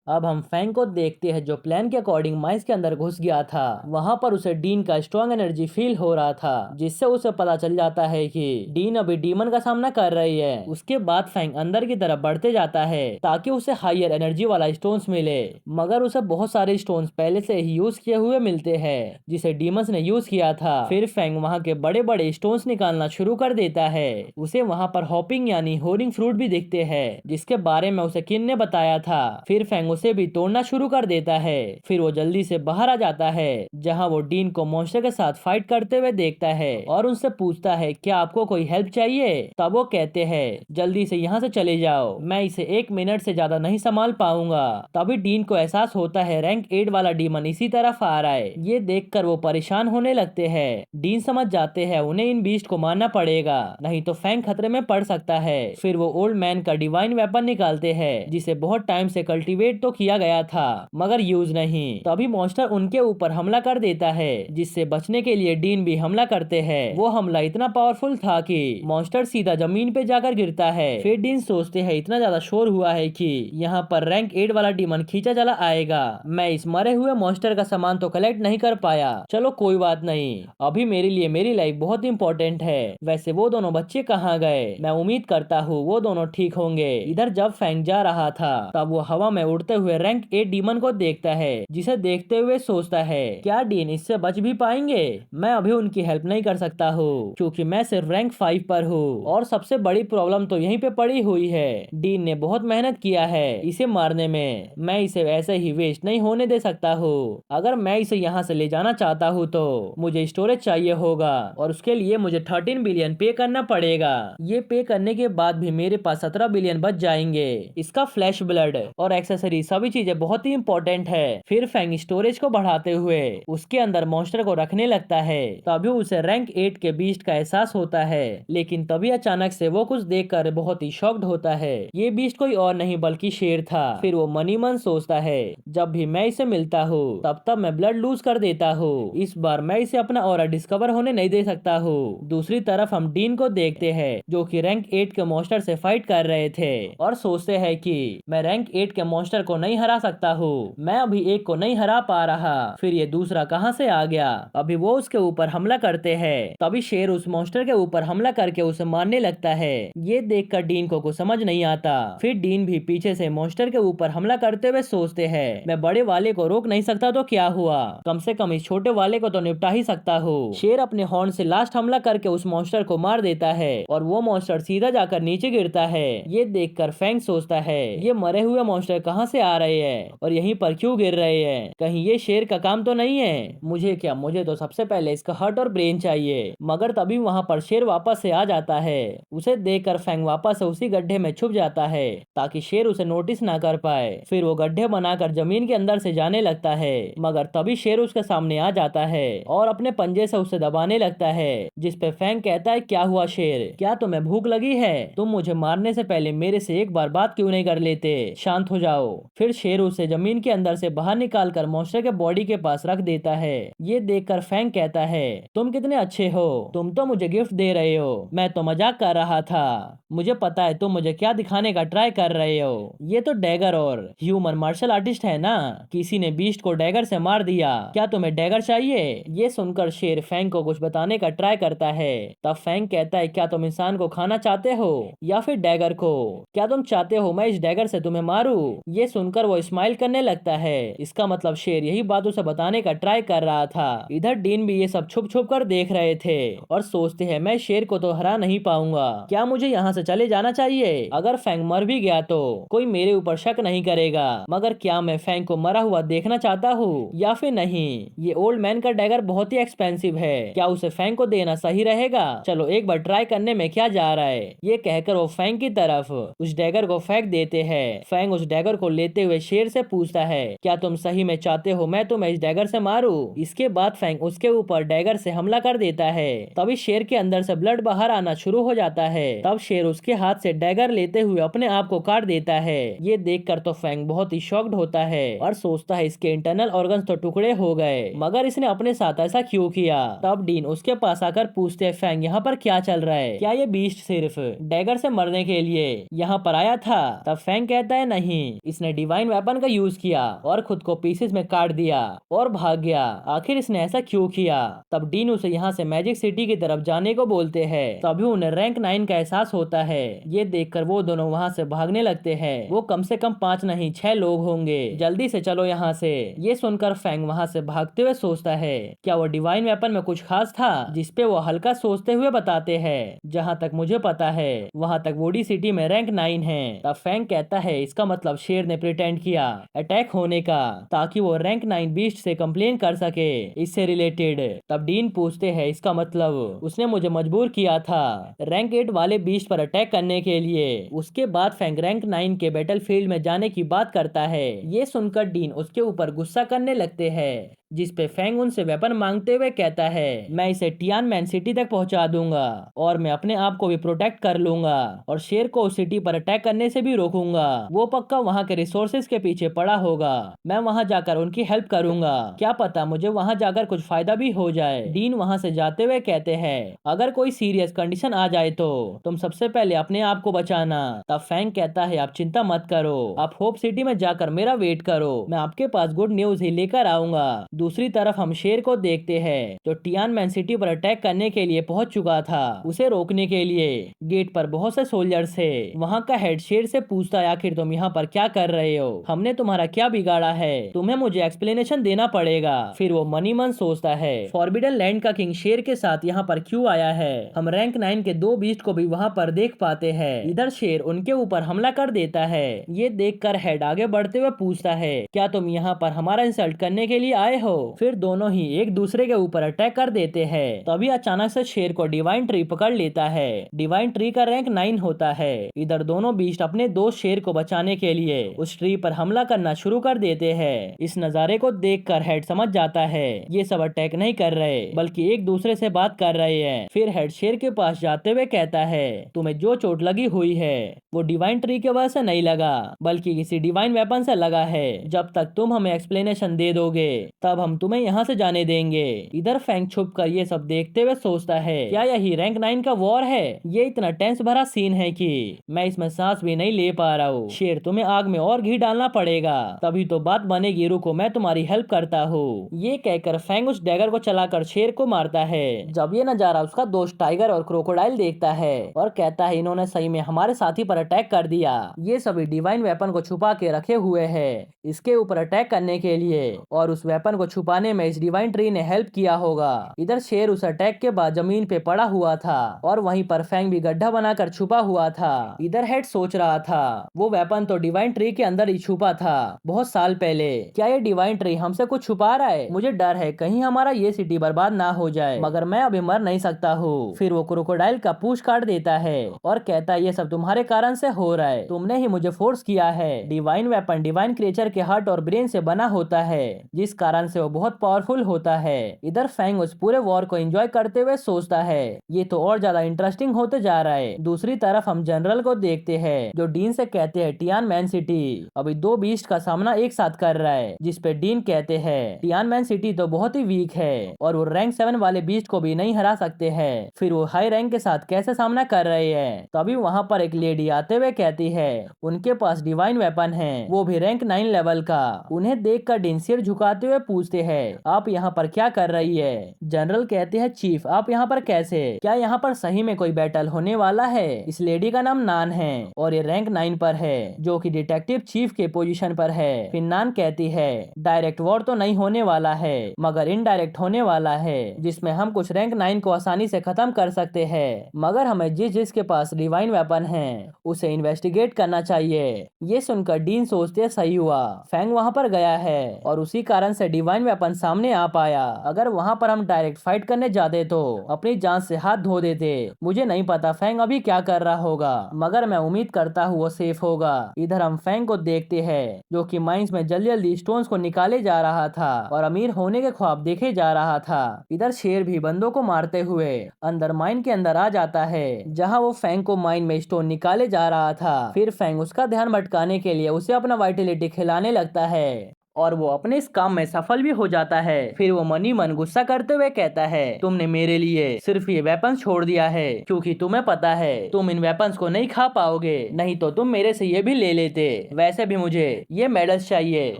अब हम फैंग को देखते हैं जो प्लान के अकॉर्डिंग माइस के अंदर घुस गया था। वहां पर उसे डीन का स्ट्रॉन्ग एनर्जी फील हो रहा था, जिससे उसे पता चल जाता है कि डीन अभी डीमन का सामना कर रही है। उसके बाद फैंग अंदर की तरफ बढ़ते जाता है ताकि उसे हायर एनर्जी वाला स्टोन्स मिले, मगर उसे बहुत सारे स्टोन्स पहले से ही यूज किए हुए मिलते हैं जिसे डीमंस ने यूज किया था। फिर फैंग वहां के बड़े बड़े स्टोन्स निकालना शुरू कर देता है। उसे वहां पर हॉपिंग यानी होरिंग फ्रूट भी दिखते हैं जिसके बारे में उसे किन ने बताया था। फिर फैंग उसे भी तोड़ना शुरू कर देता है। फिर वो जल्दी से बाहर आ जाता है जहां वो डीन को मॉन्स्टर के साथ फाइट करते हुए देखता है और उनसे पूछता है क्या आपको कोई हेल्प चाहिए। तब वो कहते हैं जल्दी से यहाँ से चले जाओ, मैं इसे 1 मिनट से ज्यादा नहीं संभाल पाऊंगा। तभी डीन को एहसास होता है रैंक 8 वाला डीमन इसी तरफ आ रहा है। ये देखकर वो परेशान होने लगते हैं। डीन समझ जाते हैं उन्हें इन बीस्ट को मारना पड़ेगा, नहीं तो फैंग खतरे में पड़ सकता है। फिर वो ओल्ड मैन का डिवाइन वेपन निकालते हैं जिसे बहुत टाइम से कल्टीवेट तो किया गया था मगर यूज नहीं। तभी मॉन्स्टर उनके ऊपर हमला कर देता है, जिससे बचने के लिए डीन भी हमला करते हैं। वो हमला इतना पावरफुल था कि मॉन्स्टर सीधा जमीन पे जाकर गिरता है। फिर डीन सोचते हैं इतना ज्यादा शोर हुआ है कि यहाँ पर रैंक 8 वाला डीमन खींचा चला आएगा। मैं इस मरे हुए मॉन्स्टर का सामान तो कलेक्ट नहीं कर पाया, चलो कोई बात नहीं, अभी मेरे लिए मेरी लाइफ बहुत इंपॉर्टेंट है। वैसे वो दोनों बच्चे कहाँ गए? मैं उम्मीद करता हूँ वो दोनों ठीक होंगे। इधर जब फैंग जा रहा था तब वो हवा में उड़ते हुए रैंक 8 डीमन को देखता है, जिसे देखते हुए सोचता है क्या डीन इससे बच भी पाएंगे? मैं अभी उनकी हेल्प नहीं कर सकता हूँ क्योंकि मैं सिर्फ रैंक 5 पर हूँ और सबसे बड़ी प्रॉब्लम तो यहीं पे पड़ी हुई है। डीन ने बहुत मेहनत किया है इसे मारने में, मैं इसे ऐसे ही वेस्ट नहीं होने दे सकता हूँ। अगर मैं इसे यहाँ से ले जाना चाहता हूँ तो मुझे स्टोरेज चाहिए होगा और उसके लिए मुझे 13 बिलियन पे करना पड़ेगा। ये पे करने के बाद भी मेरे पास 17 बिलियन बच जाएंगे। इसका फ्लैश ब्लड और एक्सेसरी सभी चीजें बहुत ही इंपॉर्टेंट है। फिर फैंग स्टोरेज को बढ़ाते हुए उसके अंदर मॉन्स्टर को रखने लगता है। तभी उसे रैंक 8 के बीस्ट का एहसास होता है, लेकिन तभी अचानक से वो कुछ देखकर बहुत ही शॉक्ड होता है। ये बीस्ट कोई और नहीं बल्कि शेर था। फिर वो मनी मन सोचता है जब भी मैं इसे मिलता हूँ तब मैं ब्लड लूज कर देता हूँ, इस बार मैं इसे अपना ऑरा डिस्कवर होने नहीं दे सकता हूँ। दूसरी तरफ हम डीन को देखते हैं जो कि रैंक 8 के मॉन्स्टर से फाइट कर रहे थे और सोचते हैं कि मैं रैंक 8 के मॉन्स्टर को नहीं हरा सकता हूँ, मैं अभी एक को नहीं हरा पा रहा, फिर ये दूसरा कहां से आ गया? अभी वो उसके ऊपर हमला करते हैं। तभी शेर उस मॉन्स्टर के ऊपर हमला करके उसे मारने लगता है। ये देखकर डीन को कुछ समझ नहीं आता। फिर डीन भी पीछे से मॉन्स्टर के ऊपर हमला करते हुए सोचते हैं मैं बड़े वाले को रोक नहीं सकता तो क्या हुआ, कम से कम इस छोटे वाले को तो निपटा ही सकता हूँ। शेर अपने हॉर्न से लास्ट हमला करके उस मॉन्स्टर को मार देता है और वो मॉन्स्टर सीधा जाकर नीचे गिरता है। ये देखकर फैंग सोचता है ये मरे हुए मॉन्स्टर कहाँ से आ रहे हैं और यहीं पर क्यों गिर रहे हैं, कहीं ये शेर का काम तो नहीं है? मुझे क्या, मुझे तो सबसे पहले इसका हार्ट और ब्रेन चाहिए। मगर तभी वहां पर शेर वापस से आ जाता है। उसे देखकर फैंग वापस से उसी गड्ढे में छुप जाता है ताकि शेर उसे नोटिस ना कर पाए। फिर वो गड्ढे बनाकर जमीन के अंदर से जाने लगता है, मगर तभी शेर उसके सामने आ जाता है और अपने पंजे से उसे दबाने लगता है, जिसपे फैंग कहता है क्या हुआ शेर, क्या तुम्हें भूख लगी है? तुम मुझे मारने से पहले मेरे से एक बार बात क्यों नहीं कर लेते? शांत हो जाओ। फिर शेर उसे जमीन के अंदर से बाहर निकाल कर मॉन्स्टर के बॉडी के पास रख देता है। ये देखकर फैंग कहता है तुम कितने अच्छे हो, तुम तो मुझे गिफ्ट दे रहे हो, मैं तो मजाक कर रहा था। मुझे पता है तुम मुझे क्या दिखाने का ट्राई कर रहे हो, ये तो डैगर और ह्यूमन मार्शल आर्टिस्ट है ना, किसी ने बीस्ट को डैगर से मार दिया, क्या तुम्हें डैगर चाहिए? ये सुनकर शेर फैंग को कुछ बताने का ट्राई करता है। तब फैंग कहता है क्या तुम इंसान को खाना चाहते हो या फिर डैगर को, क्या तुम चाहते हो मैं इस डैगर से तुम्हें मारूं? ये सुनकर वो स्माइल करने लगता है। इसका मतलब शेर यही बात उसे बताने का ट्राई कर रहा था। इधर डीन भी ये सब छुप छुप कर देख रहे थे और सोचते हैं मैं शेर को तो हरा नहीं पाऊंगा, क्या मुझे यहाँ से चले जाना चाहिए? अगर फैंग मर भी गया तो कोई मेरे ऊपर शक नहीं करेगा, मगर क्या मैं फैंग को मरा हुआ देखना चाहता हूँ या फिर नहीं? ये ओल्ड मैन का डैगर बहुत ही एक्सपेंसिव है, क्या उसे फैंग को देना सही रहेगा? चलो एक बार ट्राई करने में क्या जा रहा है। ये कहकर वो फैंग की तरफ उस डैगर को फेंक देते हैं। फैंग उस डैगर को लेते हुए शेर से पूछता है क्या तुम सही में चाहते हो मैं तुम्हें इस डैगर से मारूं? इसके बाद फैंग उसके ऊपर डैगर से हमला कर देता है। तभी शेर के अंदर से ब्लड बाहर आना शुरू हो जाता है। तब शेर उसके हाथ से डैगर लेते हुए अपने आप को काट देता है। ये देखकर तो फैंग बहुत ही शॉक्ड होता है और सोचता है इसके इंटरनल ऑर्गन्स तो टुकड़े हो गए, मगर इसने अपने साथ ऐसा क्यों किया? तब डीन उसके पास आकर पूछते हैं फैंग यहाँ पर क्या चल रहा है, क्या ये बीस्ट सिर्फ डैगर से मरने के लिए यहाँ पर आया था? तब फैंग कहता है नहीं, इसने डिवाइन वेपन का यूज किया और खुद को पीसेस में काट दिया और भाग गया। आखिर इसने ऐसा क्यों किया? तब डीन उसे यहाँ से मैजिक सिटी की तरफ जाने को बोलते हैं। तभी उन्हें रैंक 9 का एहसास होता है। ये देखकर वो दोनों वहाँ से भागने लगते हैं। वो कम से कम 5 नहीं 6 लोग होंगे, जल्दी से चलो यहाँ से। ये सुनकर फैंग वहाँ से भागते हुए सोचता है क्या वो डिवाइन वेपन में कुछ खास था, जिसपे वो हल्का सोचते हुए बताते हैं जहाँ तक मुझे पता है वहाँ तक वुडी सिटी में रैंक 9 है। तब फैंग कहता है इसका मतलब शेर ने प्रिटेंड किया अटैक होने का ताकि वो रैंक 9 बीस्ट से कंप्लेन कर सके इससे रिलेटेड। तब डीन पूछते हैं इसका मतलब उसने मुझे मजबूर किया था रैंक 8 वाले बीस्ट पर अटैक करने के लिए। उसके बाद फैंग रैंक 9 के बैटलफील्ड में जाने की बात करता है। ये सुनकर डीन उसके ऊपर गुस्सा करने लगते हैं, जिसपे फैंग उनसे वेपन मांगते हुए कहता है मैं इसे टियान मैन सिटी तक पहुंचा दूंगा और मैं अपने आप को भी प्रोटेक्ट कर लूंगा और शेर को उस सिटी पर अटैक करने से भी रोकूंगा। वो पक्का वहां के रिसोर्सेज के पीछे पड़ा होगा। मैं वहां जाकर उनकी हेल्प करूंगा, क्या पता मुझे वहां जाकर कुछ फायदा भी हो जाए। डीन वहां से जाते हुए कहते हैं अगर कोई सीरियस कंडीशन आ जाए तो तुम सबसे पहले अपने आप को बचाना। तब फैंग कहता है आप चिंता मत करो, आप होप सिटी में जाकर मेरा वेट करो, मैं आपके पास गुड न्यूज ही लेकर आऊंगा। दूसरी तरफ हम शेर को देखते हैं जो टियान मैन सिटी पर अटैक करने के लिए पहुंच चुका था। उसे रोकने के लिए गेट पर बहुत से सोल्जर्स थे। वहां का हेड शेर से पूछता है आखिर तुम यहाँ पर क्या कर रहे हो, हमने तुम्हारा क्या बिगाड़ा है, तुम्हें मुझे एक्सप्लेनेशन देना पड़ेगा। फिर वो मनी मन सोचता है फॉरबिडन लैंड का किंग शेर के साथ यहाँ पर क्यों आया है, हम रैंक 9 के 2 बीस्ट को भी वहाँ पर देख पाते हैं। इधर शेर उनके ऊपर हमला कर देता है। ये देखकर हेड आगे बढ़ते हुए पूछता है क्या तुम यहाँ पर हमारा इंसल्ट करने के लिए आए हो। फिर दोनों ही एक दूसरे के ऊपर अटैक कर देते हैं। तभी अचानक से शेर को डिवाइन ट्री पकड़ लेता है। डिवाइन ट्री का रैंक 9 होता है। इधर दोनों बीस्ट अपने दोस्त शेर को बचाने के लिए उस ट्री पर हमला करना शुरू कर देते हैं। इस नजारे को देखकर हेड समझ जाता है ये सब अटैक नहीं कर रहे बल्कि एक दूसरे से बात कर रहे हैं। फिर हेड शेर के पास जाते हुए कहता है तुम्हें जो चोट लगी हुई है वो डिवाइन ट्री के वजह से नहीं लगा बल्कि किसी डिवाइन वेपन से लगा है। जब तक तुम हमें एक्सप्लेनेशन दे दोगे तब हम तुम्हें यहाँ से जाने देंगे। इधर फैंग छुप कर ये सब देखते हुए सोचता है क्या यही रैंक 9 का वॉर है। ये इतना टेंस भरा सीन है कि मैं इसमें सांस भी नहीं ले पा रहा हूँ। शेर तुम्हें आग में और घी डालना पड़ेगा तभी तो बात बनेगी, रुको मैं तुम्हारी हेल्प करता हूँ। ये कहकर फैंग उस डैगर को चलाकर शेर को मारता है। जब ये नजारा उसका दोस्त टाइगर और क्रोकोडाइल देखता है और कहता है इन्होंने सही में हमारे साथी पर अटैक कर दिया। ये सभी डिवाइन वेपन को छुपा के रखे हुए है इसके ऊपर अटैक करने के लिए और उस वेपन को छुपाने में इस डिवाइन ट्री ने हेल्प किया होगा। इधर शेर उस अटैक के बाद जमीन पे पड़ा हुआ था और वहीं पर फैंग भी गड्ढा बनाकर छुपा हुआ था। इधर हेड सोच रहा था वो वेपन तो डिवाइन ट्री के अंदर ही छुपा था बहुत साल पहले। क्या ये डिवाइन ट्री हमसे कुछ छुपा रहा है? मुझे डर है कहीं हमारा ये सिटी बर्बाद ना हो जाए, मगर मैं अभी मर नहीं सकता हूँ। फिर वो क्रोकोडाइल का पूंछ काट देता है और कहता है ये सब तुम्हारे कारण से हो रहा है, तुमने ही मुझे फोर्स किया है। डिवाइन वेपन डिवाइन क्रिएचर के हार्ट और ब्रेन से बना होता है जिस कारण से वो बहुत पावरफुल होता है। इधर फैंग उस पूरे वॉर को एंजॉय करते हुए सोचता है ये तो और ज्यादा इंटरेस्टिंग होते जा रहा है। दूसरी तरफ हम जनरल को देखते हैं जो डीन से कहते हैं टियान मैन सिटी अभी 2 बीस्ट का सामना एक साथ कर रहा है, जिसपे डीन कहते हैं टियान मैन सिटी तो बहुत ही वीक है और वो रैंक 7 वाले बीस्ट को भी नहीं हरा सकते हैं। फिर वो हाई रैंक के साथ कैसे सामना कर रहे हैं। तभी वहाँ पर एक लेडी आते हुए कहती है उनके पास डिवाइन वेपन है वो भी रैंक 9 लेवल का। उन्हें देखकर डीन सिर झुकाते हुए पूछते हैं आप यहाँ पर क्या कर रही है। जनरल कहते हैं चीफ आप यहाँ पर कैसे, क्या यहाँ पर सही में कोई बैटल होने वाला है। इस लेडी का नाम नान है और ये रैंक 9 पर है जो कि डिटेक्टिव चीफ के पोजीशन पर है। फिर नान कहती है डायरेक्ट वॉर तो नहीं होने वाला है मगर इनडायरेक्ट होने वाला है जिसमें हम कुछ रैंक 9 को आसानी से खत्म कर सकते हैं, मगर हमें जिसके पास डिवाइन वेपन है उसे इन्वेस्टिगेट करना चाहिए। ये सुनकर डीन सोचते सही हुआ फैंग वहाँ पर गया है और उसी कारण से डिवाइन वेपन सामने आ पाया। अगर वहाँ पर हम डायरेक्ट फाइट करने जाते तो अपनी जान से हाथ धो देते। मुझे नहीं पता फैंग अभी क्या कर रहा होगा मगर मैं उम्मीद करता हूँ वो सेफ होगा। इधर हम फैंग को देखते हैं जो कि माइंस में जल्दी जल्दी स्टोन्स को निकाले जा रहा था और अमीर होने के ख्वाब देखे जा रहा था। इधर शेर भी बंदों को मारते हुए अंदर माइन के अंदर आ जाता है जहाँ वो फैंग को माइन में स्टोन निकाले जा रहा था। फिर फैंग उसका ध्यान भटकाने के लिए उसे अपना वाइटलिटी खिलाने लगता है और वो अपने इस काम में सफल भी हो जाता है। फिर वो मनी मन गुस्सा करते हुए कहता है, तुमने मेरे लिए सिर्फ ये वेपन्स छोड़ दिया है क्योंकि तुम्हें पता है तुम इन वेपन्स को नहीं खा पाओगे, नहीं तो तुम मेरे से ये भी ले लेते। वैसे भी मुझे ये मेडल्स चाहिए,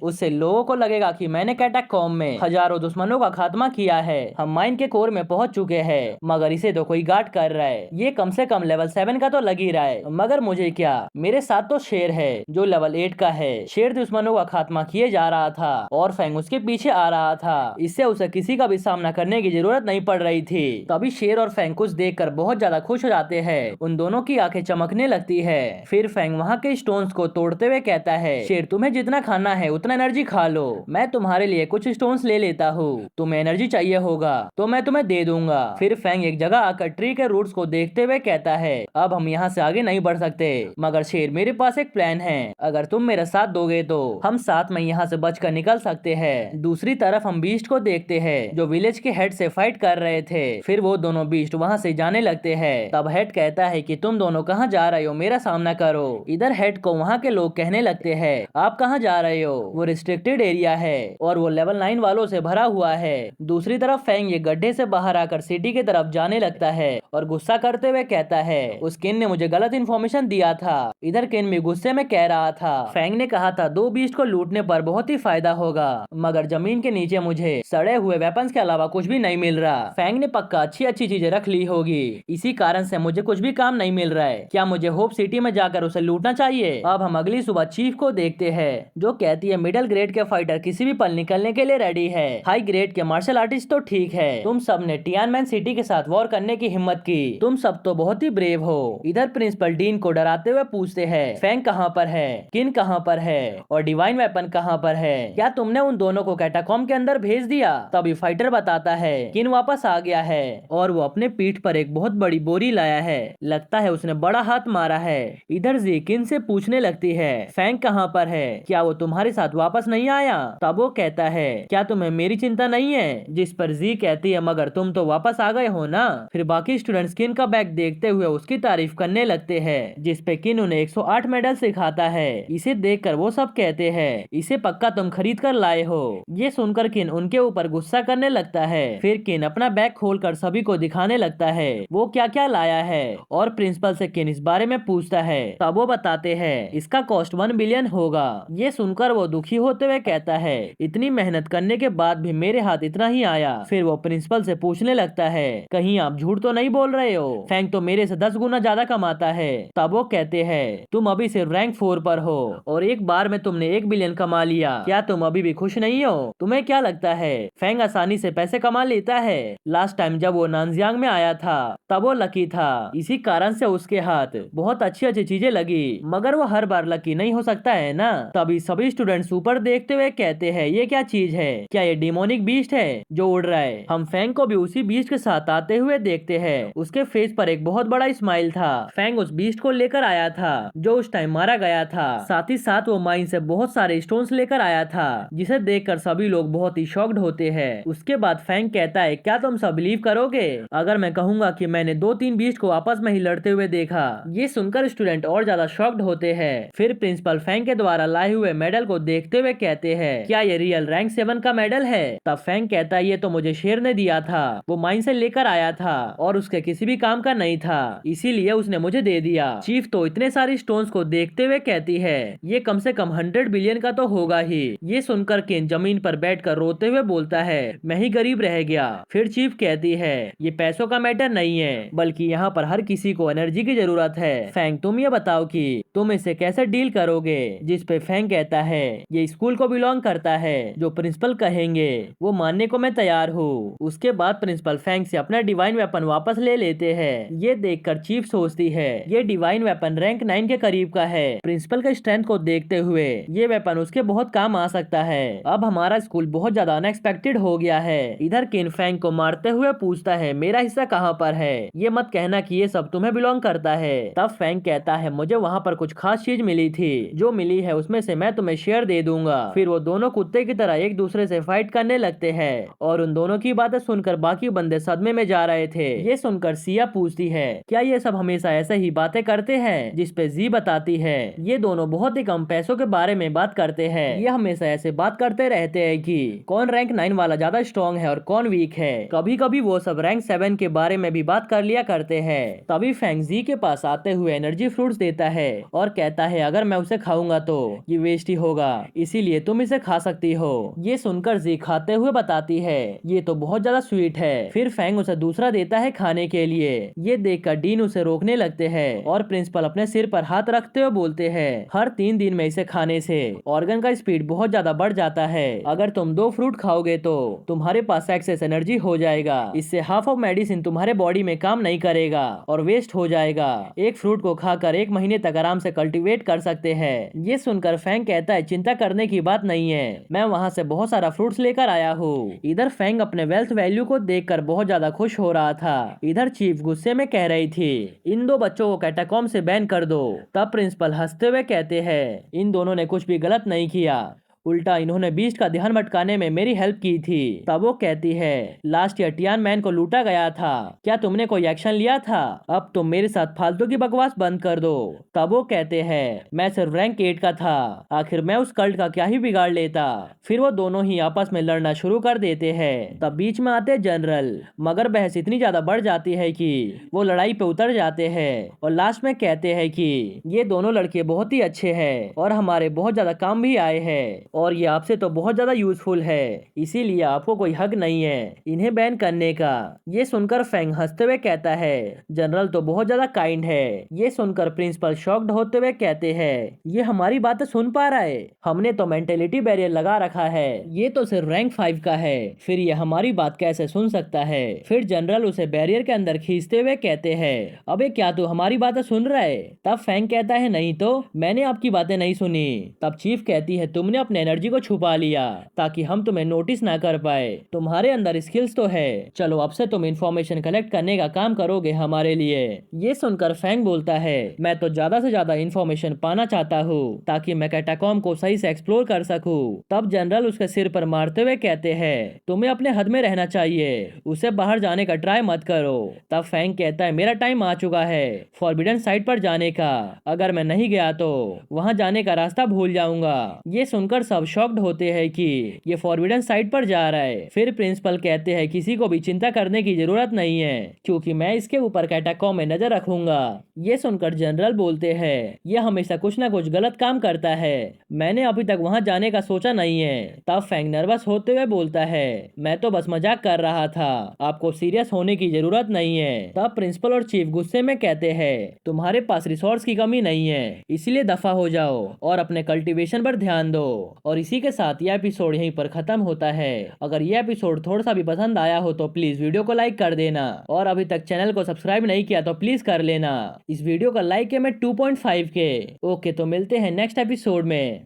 उससे लोगों को लगेगा कि मैंने कैटाकॉम्ब में हजारों दुश्मनों का खात्मा किया है। हम माइन के कोर में पहुंच चुके हैं, मगर इसे तो कोई गार्ड कर रहा है। ये कम से कम लेवल 7 का तो लग ही रहा है, मगर मुझे क्या, मेरे साथ तो शेर है जो लेवल 8 का है। शेर दुश्मनों का खात्मा किए जा रहा था और फैंग उसके पीछे आ रहा था। इससे उसे किसी का भी सामना करने की जरूरत नहीं पड़ रही थी। तभी शेर और फैंग कुछ देखकर बहुत ज्यादा खुश हो जाते हैं। उन दोनों की आंखें चमकने लगती है। फिर फैंग वहाँ के स्टोन्स को तोड़ते हुए कहता है, शेर तुम्हें जितना खाना है उतना एनर्जी खा लो, मैं तुम्हारे लिए कुछ स्टोन्स ले लेता हूँ। तुम्हें एनर्जी चाहिए होगा तो मैं तुम्हें दे दूंगा। फिर फैंग एक जगह आकर ट्री के रूट्स को देखते हुए कहता है, अब हम यहाँ से आगे नहीं बढ़ सकते, मगर शेर मेरे पास एक प्लान है। अगर तुम मेरा साथ दोगे तो हम साथ में यहाँ से बचकर निकल सकते हैं। दूसरी तरफ हम बीस्ट को देखते हैं जो विलेज के हेड से फाइट कर रहे थे। फिर वो दोनों बीस्ट वहाँ से जाने लगते हैं। तब हेड कहता है कि तुम दोनों कहाँ जा रहे हो, मेरा सामना करो। इधर हेड को वहाँ के लोग कहने लगते हैं, आप कहाँ जा रहे हो, वो रिस्ट्रिक्टेड एरिया है और वो लेवल 9 वालों से भरा हुआ है। दूसरी तरफ फैंग ये गड्ढे से बाहर आकर सिटी की तरफ जाने लगता है और गुस्सा करते हुए कहता है, उस किन ने मुझे गलत इन्फॉर्मेशन दिया था। इधर किन भी गुस्से में कह रहा था, फैंग ने कहा था 2 बीस्ट को लूटने पर बहुत ही फायदा होगा, मगर जमीन के नीचे मुझे सड़े हुए वेपन्स के अलावा कुछ भी नहीं मिल रहा। फैंग ने पक्का अच्छी अच्छी चीजें रख ली होगी, इसी कारण से मुझे कुछ भी काम नहीं मिल रहा है। क्या मुझे होप सिटी में जाकर उसे लूटना चाहिए? अब हम अगली सुबह चीफ को देखते हैं जो कहती है, मिडिल ग्रेड के फाइटर किसी भी पल निकलने के लिए रेडी है, हाई ग्रेड के मार्शल आर्टिस्ट तो ठीक है, तुम सब ने टियानमेन सिटी के साथ वॉर करने की हिम्मत की, तुम सब तो बहुत ही ब्रेव हो। इधर प्रिंसिपल डीन को डराते हुए पूछते हैं, फैंग कहाँ पर है, किन कहाँ पर है और डिवाइन वेपन कहाँ पर है? क्या तुमने उन दोनों को कैटाकॉम्ब के अंदर भेज दिया? तभी फाइटर बताता है, किन वापस आ गया है और वो अपने पीठ पर एक बहुत बड़ी बोरी लाया है, लगता है उसने बड़ा हाथ मारा है। इधर जी किन से पूछने लगती है, फैंग कहाँ पर है, क्या वो तुम्हारे साथ वापस नहीं आया? तब वो कहता है, क्या तुम्हें मेरी चिंता नहीं है? जिस पर जी कहती है, मगर तुम तो वापस आ गए हो ना। फिर बाकी स्टूडेंट्स किन का बैग देखते हुए उसकी तारीफ करने लगते हैं, जिस पे किन उन्हें 108 मेडल सिखाता है। इसे देखकर वो सब कहते हैं, इसे पक्का तुम खरीद कर लाए हो। ये सुनकर किन उनके ऊपर गुस्सा करने लगता है। फिर किन अपना बैग खोलकर सभी को दिखाने लगता है वो क्या क्या लाया है और प्रिंसिपल से किन इस बारे में पूछता है। तब वो बताते हैं इसका कॉस्ट 1 बिलियन होगा। ये सुनकर वो दुखी होते हुए कहता है, इतनी मेहनत करने के बाद भी मेरे हाथ इतना ही आया। फिर वो प्रिंसिपल से पूछने लगता है, कहीं आप झूठ तो नहीं बोल रहे हो, फैंग तो मेरे से 10 गुना ज्यादा कमाता है। तब वो कहते हैं, तुम अभी सिर्फ रैंक 4 पर हो और एक बार में तुमने 1 बिलियन कमा लिया, क्या तुम अभी भी खुश नहीं हो? तुम्हें क्या लगता है फैंग आसानी से पैसे कमा लेता है? लास्ट टाइम जब वो नानजियांग में आया था तब वो लकी था, इसी कारण से उसके हाथ बहुत अच्छी अच्छी चीजें लगी, मगर वो हर बार लकी नहीं हो सकता है ना। तभी सभी स्टूडेंट्स ऊपर देखते हुए कहते हैं, ये क्या चीज है, क्या ये डिमोनिक बीस्ट है जो उड़ रहा है? हम फैंग को भी उसी बीस्ट के साथ आते हुए देखते हैं। उसके फेस पर एक बहुत बड़ा स्माइल था। फैंग उस बीस्ट को लेकर आया था जो उस टाइम मारा गया था, साथ ही साथ वो माइन से बहुत सारे स्टोन्स लेकर आया था, जिसे देखकर सभी लोग बहुत ही शॉक्ड होते हैं। उसके बाद फैंग कहता है, क्या तुम सब बिलीव करोगे अगर मैं कहूंगा कि मैंने 2-3 बीस्ट को आपस में ही लड़ते हुए देखा? ये सुनकर स्टूडेंट और ज्यादा शॉक्ड होते हैं। फिर प्रिंसिपल फैंग के द्वारा लाए हुए मेडल को देखते हुए कहते हैं, क्या ये रियल रैंक 7 का मेडल है? तब फैंग कहता है, ये तो मुझे शेर ने दिया था, वो माइन से लेकर आया था और उसके किसी भी काम का नहीं था, इसीलिए उसने मुझे दे दिया। चीफ तो इतने सारे स्टोन्स को देखते हुए कहती है, ये कम से कम 100 बिलियन का तो होगा ही। ये सुनकर केन जमीन पर बैठकर रोते हुए बोलता है, मैं ही गरीब रह गया। फिर चीफ कहती है, ये पैसों का मैटर नहीं है, बल्कि यहाँ पर हर किसी को एनर्जी की जरूरत है। फैंग तुम ये बताओ कि तुम इसे कैसे डील करोगे? जिस पे फैंग कहता है, ये स्कूल को बिलोंग करता है, जो प्रिंसिपल कहेंगे वो मानने को मैं तैयार हूँ। उसके बाद प्रिंसिपल फैंग से अपना डिवाइन वेपन वापस ले लेते हैं। ये देखकर चीफ सोचती है, ये डिवाइन वेपन रैंक 9 के करीब का है। प्रिंसिपल के स्ट्रेंथ को देखते हुए ये वेपन उसके बहुत काम आ सकता है। अब हमारा स्कूल बहुत ज्यादा अनएक्सपेक्टेड हो गया है। इधर किन फैंग को मारते हुए पूछता है, मेरा हिस्सा कहाँ पर है? ये मत कहना कि ये सब तुम्हें बिलोंग करता है। तब फैंग कहता है, मुझे वहाँ पर कुछ खास चीज मिली थी, जो मिली है उसमें से मैं तुम्हें शेयर दे दूंगा। फिर वो दोनों कुत्ते की तरह एक दूसरे से फाइट करने लगते हैं और उन दोनों की बातें सुनकर बाकी बंदे सदमे में जा रहे थे। ये सुनकर सिया पूछती है, क्या ये सब हमेशा ऐसे ही बातें करते हैं? जिस पे जी बताती है, ये दोनों बहुत ही कम पैसों के बारे में बात करते हैं, ये हमेशा ऐसे बात करते रहते हैं कि कौन रैंक 9 वाला ज्यादा स्ट्रॉन्ग है और कौन वीक है। कभी कभी वो सब रैंक 7 के बारे में भी बात कर लिया करते हैं। तभी फैंग जी के पास आते हुए एनर्जी फ्रूट्स देता है और कहता है अगर मैं उसे खाऊंगा तो ये वेस्ट ही होगा, इसीलिए तुम इसे खा सकती हो। ये सुनकर जी खाते हुए बताती है ये तो बहुत ज्यादा स्वीट है। फिर फैंग उसे दूसरा देता है खाने के लिए। ये देखकर डीन उसे रोकने लगते हैं और प्रिंसिपल अपने सिर पर हाथ रखते हुए बोलते हैं हर 3 दिन में इसे खाने से ऑर्गन का स्पीड बहुत ज्यादा बढ़ जाता है। अगर तुम 2 फ्रूट खाओगे तो तुम्हारे पास एक्सेस एनर्जी हो जाएगा। इससे हाफ ऑफ मेडिसिन तुम्हारे बॉडी में काम नहीं करेगा और वेस्ट हो जाएगा। एक फ्रूट को खाकर 1 महीने तक आराम से कल्टीवेट कर सकते हैं। ये सुनकर फैंग कहता है चिंता करने की बात नहीं है, मैं वहाँ से बहुत सारा फ्रूट्स लेकर आया हूँ। इधर फैंग अपने वेल्थ वैल्यू को देखकर बहुत ज्यादा खुश हो रहा था। इधर चीफ गुस्से में कह रही थी इन 2 बच्चों को कैटाकॉम्ब से बैन कर दो। तब प्रिंसिपल हंसते हुए कहते हैं इन दोनों ने कुछ भी गलत नहीं किया, उल्टा इन्होंने बीस्ट का ध्यान भटकाने में मेरी हेल्प की थी। तब वो कहती है लास्ट ईयर टियान मैन को लूटा गया था, क्या तुमने कोई एक्शन लिया था? अब तुम मेरे साथ फालतू की बकवास बंद कर दो। तब वो कहते हैं मैं सिर्फ रैंक 8 का था, आखिर मैं उस कल्ट का क्या ही बिगाड़ लेता। फिर वो दोनों ही आपस में लड़ना शुरू कर देते हैं। तब बीच में आते जनरल, मगर बहस इतनी ज्यादा बढ़ जाती है कि वो लड़ाई पे उतर जाते हैं और लास्ट में कहते हैं कि ये दोनों लड़के बहुत ही अच्छे हैं और हमारे बहुत ज्यादा काम भी आए हैं और ये आपसे तो बहुत ज्यादा यूजफुल है, इसीलिए आपको कोई हक नहीं है इन्हें बैन करने का। ये सुनकर फैंग हंसते हुए कहता है जनरल तो बहुत ज्यादा काइंड है। ये सुनकर प्रिंसिपल शॉक्ड होते हुए कहते हैं ये हमारी बातें सुन पा रहा है, हमने तो मेंटेलिटी बैरियर लगा रखा है, ये तो सिर्फ रैंक 5 का है, फिर ये हमारी बात कैसे सुन सकता है। फिर जनरल उसे बैरियर के अंदर खींचते हुए कहते हैं अबे क्या तू हमारी बातें सुन रहा है? तब फैंग कहता है नहीं तो मैंने आपकी बातें नहीं सुनी। तब चीफ कहती है तुमने अपने एनर्जी को छुपा लिया ताकि हम तुम्हें नोटिस ना कर पाए, तुम्हारे अंदर स्किल्स तो है, चलो अब से तुम इंफॉर्मेशन कलेक्ट करने का काम करोगे हमारे लिए। ये सुनकर फैंग बोलता है मैं तो ज्यादा से ज्यादा इंफॉर्मेशन पाना चाहता हूँ ताकि मैं कैटाकॉम्ब को सही से एक्सप्लोर कर सकूं। तब जनरल उसके सिर पर मारते हुए कहते हैं तुम्हें अपने हद में रहना चाहिए, उसे बाहर जाने का ट्राई मत करो। तब फैंग कहता है मेरा टाइम आ चुका है फॉरबिडन साइड पर जाने का, अगर मैं नहीं गया तो वहां जाने का रास्ता भूल जाऊंगा। ये सुनकर सब शॉक्ड होते हैं कि ये फॉरबिडन साइड पर जा रहा है। फिर प्रिंसिपल कहते हैं किसी को भी चिंता करने की जरूरत नहीं है क्योंकि मैं इसके ऊपर कैटाकॉम्ब में नजर रखूंगा। ये सुनकर जनरल बोलते हैं ये हमेशा कुछ ना कुछ गलत काम करता है, मैंने अभी तक वहां जाने का सोचा नहीं है। तब फैंग नर्वस होते हुए बोलता है मैं तो बस मजाक कर रहा था, आपको सीरियस होने की जरूरत नहीं है। तब प्रिंसिपल और चीफ गुस्से में कहते हैं तुम्हारे पास रिसोर्स की कमी नहीं है, इसलिए दफा हो जाओ और अपने कल्टीवेशन पर ध्यान दो। और इसी के साथ यह एपिसोड यहीं पर खत्म होता है। अगर यह एपिसोड थोड़ा सा भी पसंद आया हो तो प्लीज वीडियो को लाइक कर देना और अभी तक चैनल को सब्सक्राइब नहीं किया तो प्लीज कर लेना। इस वीडियो का लाइक है मैं 2.5 के। ओके तो मिलते हैं नेक्स्ट एपिसोड में।